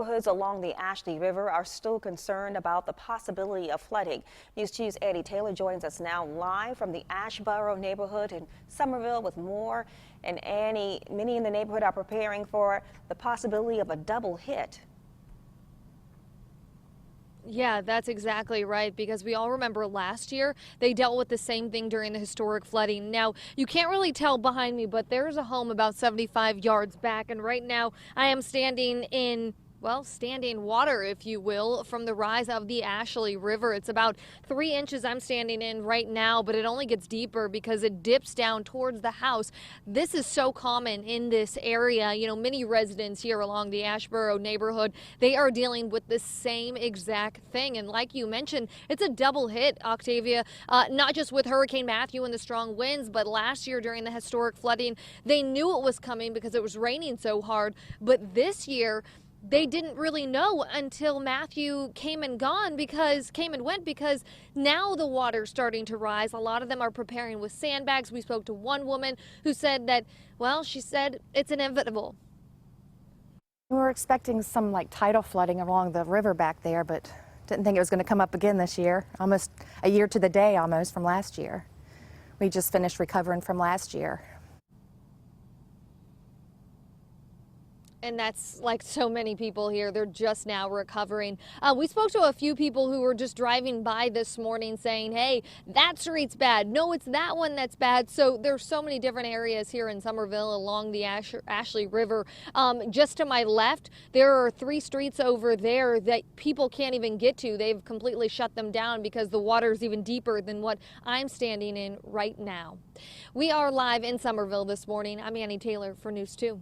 neighborhoods along the Ashley River are still concerned about the possibility of flooding. News 2's Annie Taylor joins us now live from the Ashboro neighborhood in Somerville with more. And Annie, many in the neighborhood are preparing for the possibility of a double hit. Yeah, that's exactly right, because we all remember last year they dealt with the same thing during the historic flooding. Now, you can't really tell behind me, but there's a home about 75 yards back, and right now I am standing in standing water, if you will, from the rise of the Ashley River. It's about 3 inches I'm standing in right now, but it only gets deeper because it dips down towards the house. This is so common in this area. You know, many residents here along the Ashboro neighborhood, they are dealing with the same exact thing. And like you mentioned, it's a double hit, Octavia, not just with Hurricane Matthew and the strong winds, but last year during the historic flooding, they knew it was coming because it was raining so hard. But this year, they didn't really know until Matthew came and went because now the water's starting to rise. A lot of them are preparing with sandbags. We spoke to one woman who said that, she said it's inevitable. We were expecting some tidal flooding along the river back there, but didn't think it was going to come up again this year. Almost a year to the day almost from last year. We just finished recovering from last year. And that's like so many people here. They're just now recovering. We spoke to a few people who were just driving by this morning saying, hey, that street's bad. No, it's that one that's bad. So there's so many different areas here in Somerville along the Ashley River. Just to my left, there are 3 streets over there that people can't even get to. They've completely shut them down because the water's even deeper than what I'm standing in right now. We are live in Somerville this morning. I'm Annie Taylor for News 2.